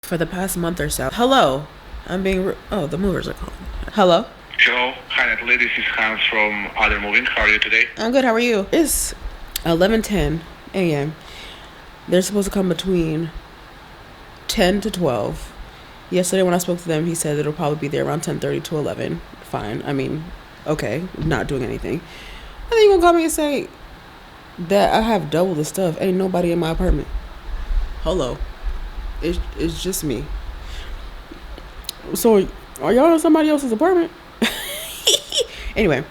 for the past month or so. Hello. Oh, the movers are calling. Hello. Hello, hi Natalie. This is Hans from Other Moving. How are you today? I'm good. How are you? It's 11:10 a.m. They're supposed to come between 10 to 12. Yesterday when I spoke to them, he said it'll probably be there around 10:30 to 11. Fine. I mean, okay, not doing anything. And then you gonna call me and say that I have double the stuff. Ain't nobody in my apartment. Hello. It's just me. So, are y'all in somebody else's apartment? Anyway,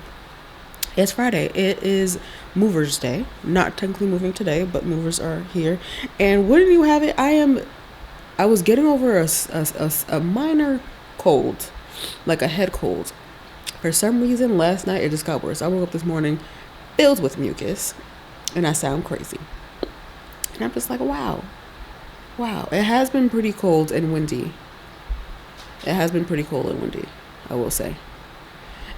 it's Friday. It is Movers Day. Not technically moving today, but movers are here. And wouldn't you have it? I was getting over a minor cold, like a head cold. For some reason, last night it just got worse. I woke up this morning filled with mucus, and I sound crazy. And I'm just like, wow. It has been pretty cold and windy. I will say.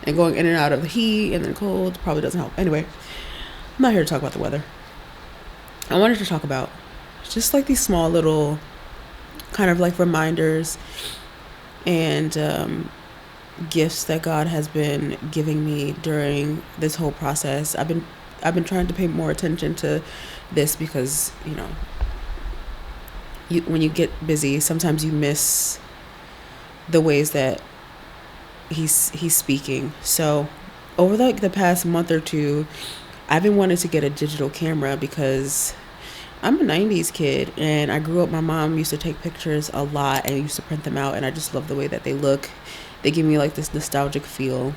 And going in and out of the heat and then cold probably doesn't help. Anyway, I'm not here to talk about the weather. I wanted to talk about just like these small little kind of like reminders and gifts that God has been giving me during this whole process. I've been trying to pay more attention to this because, when you get busy, sometimes you miss the ways that he's speaking. So over the past month or two, I've been wanting to get a digital camera because I'm a 90s kid and I grew up, my mom used to take pictures a lot and used to print them out, and I just love the way that they look. They give me like this nostalgic feel,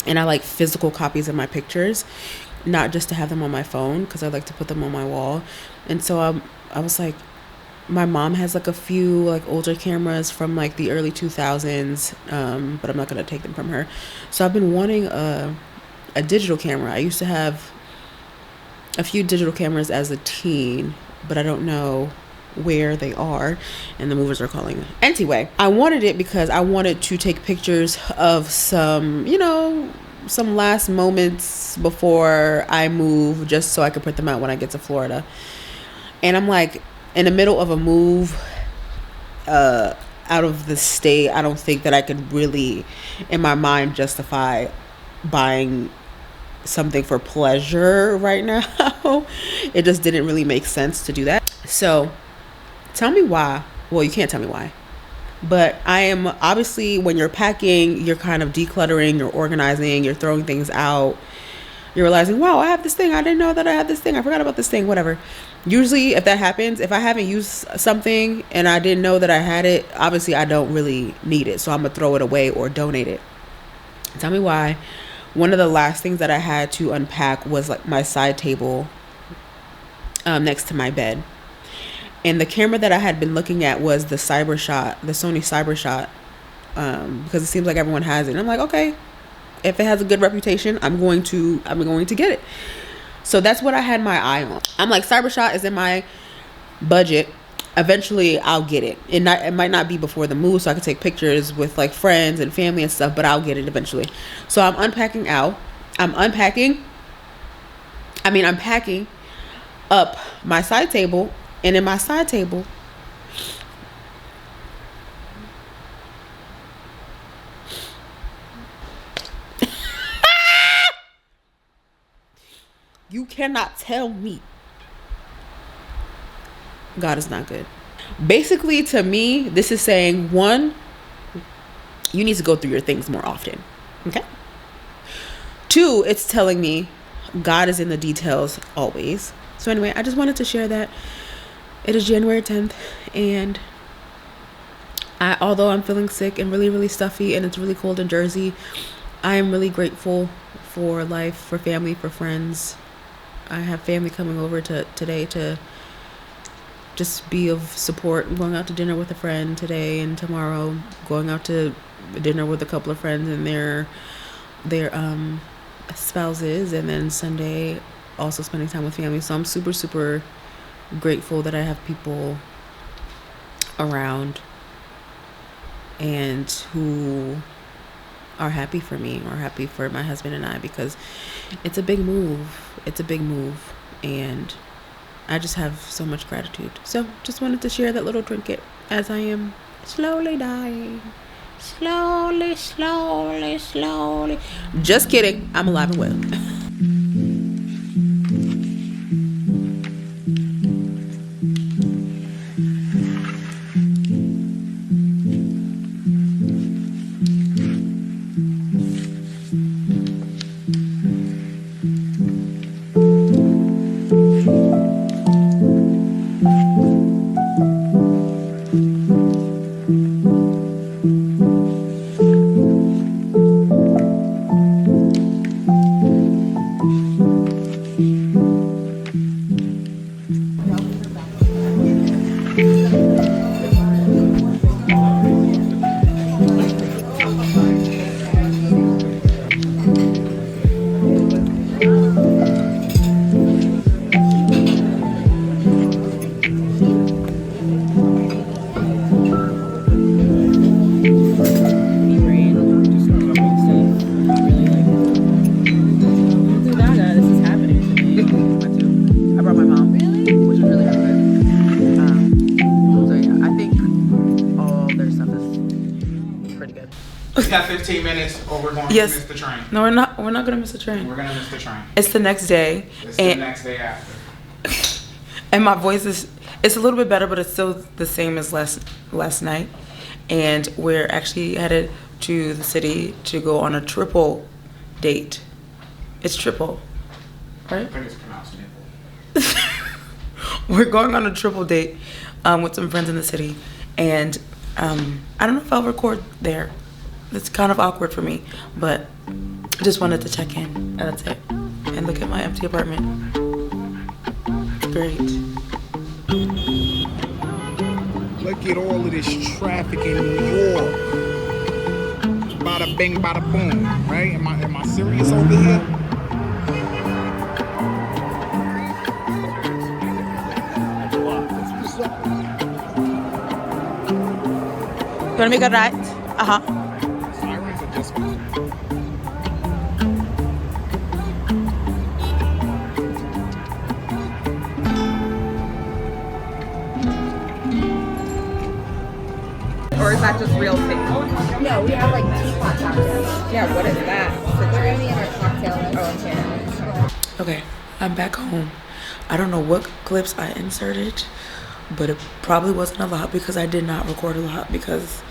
and I like physical copies of my pictures, not just to have them on my phone, because I like to put them on my wall. And so I was like, my mom has like a few like older cameras from like the early 2000s, but I'm not going to take them from her. So I've been wanting a digital camera. I used to have a few digital cameras as a teen, but I don't know where they are, and the movers are calling. Anyway, I wanted it because I wanted to take pictures of some last moments before I move, just so I could print them out when I get to Florida. And I'm like, in the middle of a move out of the state, I don't think that I could really, in my mind, justify buying something for pleasure right now. It just didn't really make sense to do that. So tell me why. Well, you can't tell me why. But I am, obviously, when you're packing, you're kind of decluttering, you're organizing, you're throwing things out. You're realizing, wow, I have this thing. I didn't know that I had this thing. I forgot about this thing, whatever. Usually, if that happens, if I haven't used something and I didn't know that I had it, obviously I don't really need it. So I'm going to throw it away or donate it. Tell me why. One of the last things that I had to unpack was like my side table next to my bed. And the camera that I had been looking at was the Cybershot, the Sony Cybershot, because it seems like everyone has it. And I'm like, okay, if it has a good reputation, I'm going to get it. So that's what I had my eye on. I'm like, Cybershot is in my budget. Eventually, I'll get it. It might not be before the move, so I can take pictures with like friends and family and stuff, but I'll get it eventually. So I'm packing up my side table, and in my side table, you cannot tell me God is not good. Basically, to me, this is saying, one, you need to go through your things more often. Okay? Two, it's telling me God is in the details always. So anyway, I just wanted to share that. It is January 10th, and although I'm feeling sick and really, really stuffy, and it's really cold in Jersey, I am really grateful for life, for family, for friends. I have family coming over today to just be of support. I'm going out to dinner with a friend today, and tomorrow going out to dinner with a couple of friends and their spouses, and then Sunday also spending time with family. So I'm super, super grateful that I have people around and who are happy for me or happy for my husband and I, because it's a big move. And I just have so much gratitude. So just wanted to share that little trinket as I am slowly dying. Slowly, slowly, slowly. Just kidding. I'm alive and well. We got 15 minutes or we're going to miss the train. No, we're not. We're not gonna miss the train. We're going to miss the train. It's the next day. It's the next day after. And my voice it's a little bit better, but it's still the same as last night. And we're actually headed to the city to go on a triple date. It's triple, right? I think it's pronounced nipple. We're going on a triple date with some friends in the city. And I don't know if I'll record there. It's kind of awkward for me, but just wanted to check in, and that's it. And look at my empty apartment. It's great. Look at all of this traffic in New York. Bada bing, bada boom, right? Am I serious over here? You wanna make a right? Uh-huh. Sirens are just... Or is that just real tea? No, we have like teapot cocktails. Yeah, what is that? We're only in our cocktail list. Oh, okay. Okay, I'm back home. I don't know what clips I inserted, but it probably wasn't a lot because I did not record a lot because,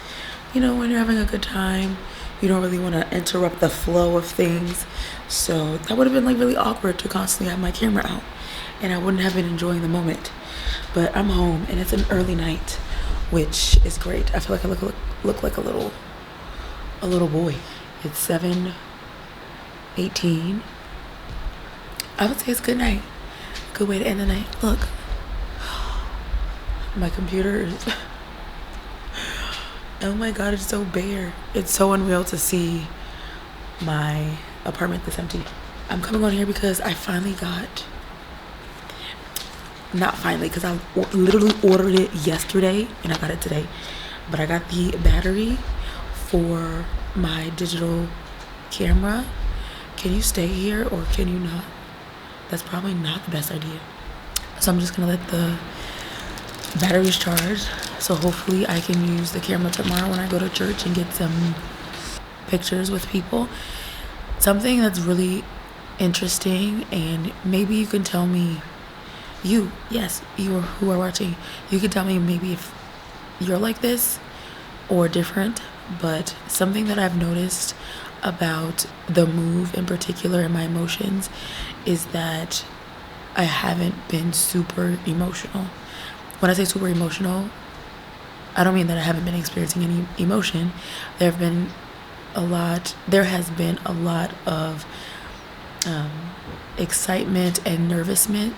you know, when you're having a good time, you don't really want to interrupt the flow of things. So that would have been like really awkward to constantly have my camera out and I wouldn't have been enjoying the moment. But I'm home and it's an early night, which is great. I feel like I look like a little boy. It's 7:18. I would say it's good night. Good way to end the night. Look, my computer is oh my god, it's so bare. It's so unreal to see my apartment this empty. I'm coming on here because I finally got, not finally, because I literally ordered it yesterday and I got it today, but I got the battery for my digital camera. Can you stay here or can you not? That's probably not the best idea. So I'm just gonna let the batteries charge. So hopefully I can use the camera tomorrow when I go to church and get some pictures with people. Something that's really interesting, and maybe you can tell me, you who are watching, you can tell me maybe if you're like this or different, but something that I've noticed about the move in particular and my emotions is that I haven't been super emotional. When I say super emotional, I don't mean that I haven't been experiencing any emotion. There has been a lot of excitement and nervousness,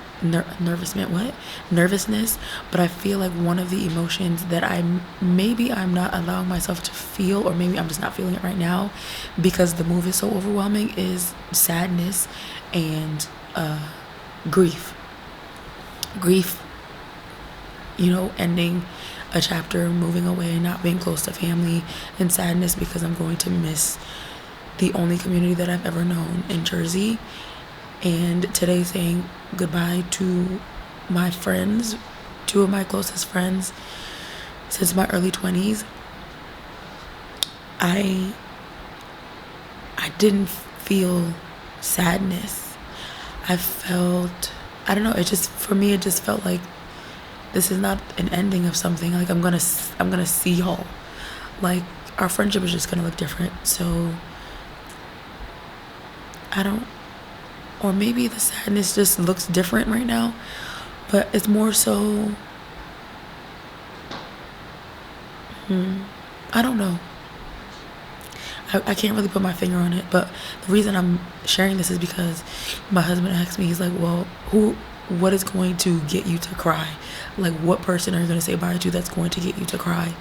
but I feel like one of the emotions that I'm not allowing myself to feel, or maybe I'm just not feeling it right now because the move is so overwhelming, is sadness and grief, you know, ending a chapter, moving away, not being close to family, and sadness because I'm going to miss the only community that I've ever known in Jersey. And today saying goodbye to my friends, two of my closest friends since my early 20s, I didn't feel sadness. I don't know, for me it just felt like this is not an ending of something. Like I'm gonna see y'all. Like our friendship is just gonna look different. So or maybe the sadness just looks different right now, but it's more so, I don't know. I can't really put my finger on it, but the reason I'm sharing this is because my husband asked me, he's like, well, what is going to get you to cry? Like, what person are you going to say bye to that's going to get you to cry?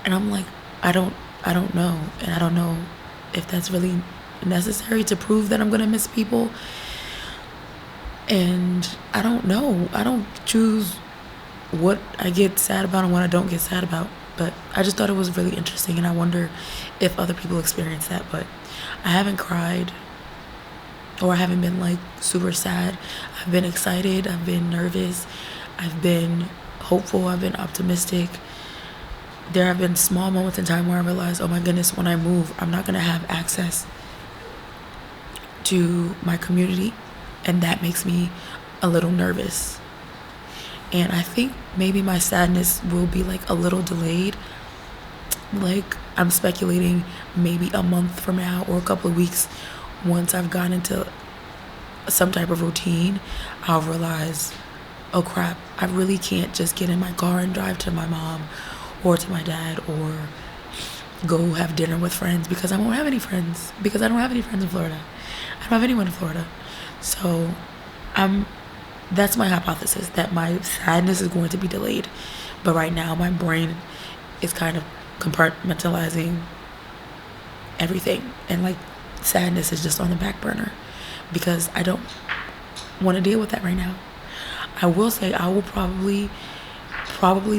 And I'm like, I don't know. And I don't know if that's really necessary to prove that I'm going to miss people. And I don't know. I don't choose what I get sad about and what I don't get sad about. But I just thought it was really interesting, and I wonder if other people experience that. But I haven't cried, or I haven't been like super sad. I've been excited, I've been nervous, I've been hopeful, I've been optimistic. There have been small moments in time where I realized, oh my goodness, when I move, I'm not gonna have access to my community, and that makes me a little nervous. And I think maybe my sadness will be like a little delayed. Like I'm speculating maybe a month from now or a couple of weeks, once I've gotten into some type of routine, I'll realize, oh crap, I really can't just get in my car and drive to my mom or to my dad or go have dinner with friends, because I won't have any friends, because I don't have any friends in Florida. I don't have anyone in Florida. So that's my hypothesis, that my sadness is going to be delayed. But right now my brain is kind of compartmentalizing everything, and like sadness is just on the back burner because I don't want to deal with that right now. I will say I will probably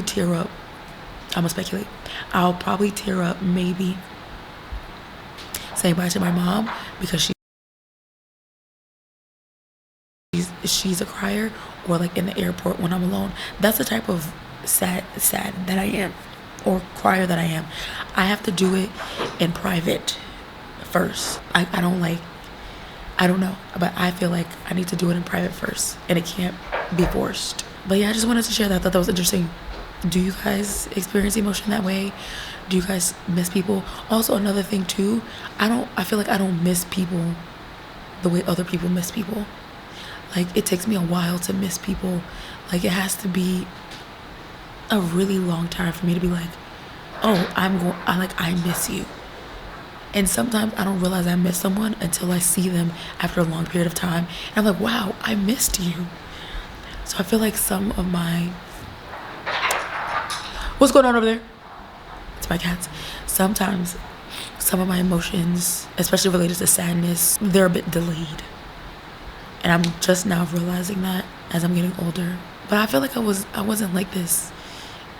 tear up. I'm gonna speculate. I'll probably tear up maybe saying bye to my mom, because she's a crier, or like in the airport when I'm alone. That's the type of sad that I am, or crier that I am. I have to do it in private first. I don't know, but I feel like I need to do it in private first, and it can't be forced. But yeah, I just wanted to share that. I thought that was interesting. Do you guys experience emotion that way? Do you guys miss people? Also, another thing too, I feel like I don't miss people the way other people miss people. Like, it takes me a while to miss people. Like, it has to be a really long time for me to be like, oh, I miss you. And sometimes I don't realize I miss someone until I see them after a long period of time. And I'm like, wow, I missed you. So I feel like some of my... What's going on over there? It's my cats. Sometimes some of my emotions, especially related to sadness, they're a bit delayed. And I'm just now realizing that as I'm getting older. But I feel like I wasn't like this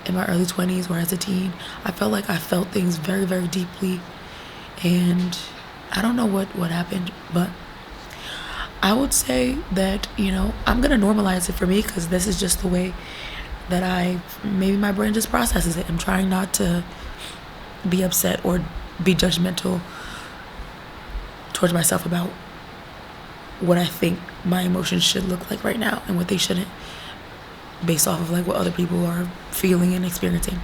in my early 20s or as a teen. I felt like I felt things very, very deeply. And I don't know what happened, but I would say that, I'm going to normalize it for me, because this is just the way that maybe my brain just processes it. I'm trying not to be upset or be judgmental towards myself about what I think my emotions should look like right now and what they shouldn't, based off of like what other people are feeling and experiencing.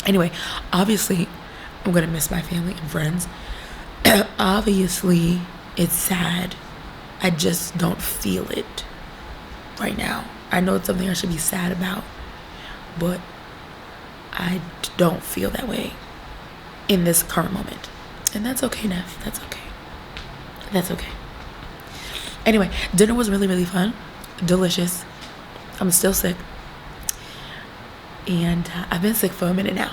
Anyway, obviously I'm gonna miss my family and friends. Obviously it's sad. I just don't feel it right now. I know it's something I should be sad about, but I don't feel that way in this current moment. And that's okay, Neff. That's okay. That's okay. Anyway, dinner was really, really fun. Delicious. I'm still sick. And I've been sick for a minute now.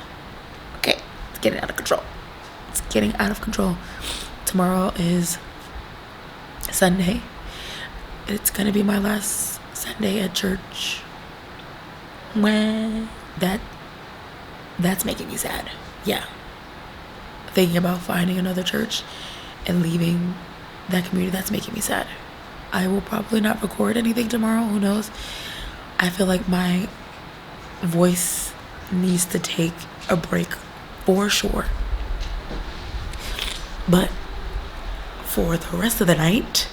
Okay, it's getting out of control. It's getting out of control. Tomorrow is Sunday. It's gonna be my last Sunday at church. That's making me sad. Yeah. Thinking about finding another church and leaving that community that's making me sad. I will probably not record anything tomorrow. Who knows? I feel like my voice needs to take a break for sure. But for the rest of the night,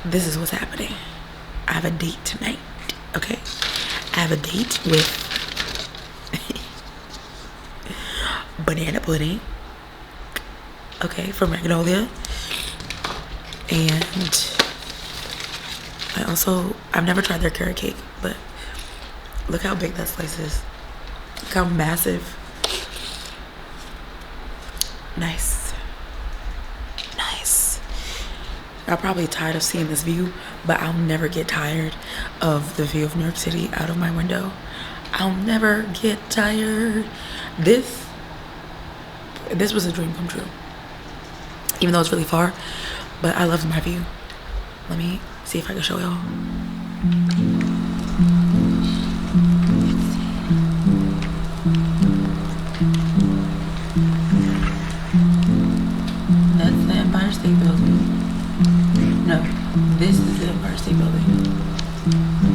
this is what's happening. I have a date tonight, okay? I have a date with banana pudding, okay, from Magnolia. And I've never tried their carrot cake, but look how big that slice is. Look how massive. Nice. Nice. I'm probably tired of seeing this view, but I'll never get tired of the view of New York City out of my window. I'll never get tired. This was a dream come true. Even though it's really far, but I loved my view. Let me see if I can show y'all. That's the Empire State Building. No, this is the Empire State Building.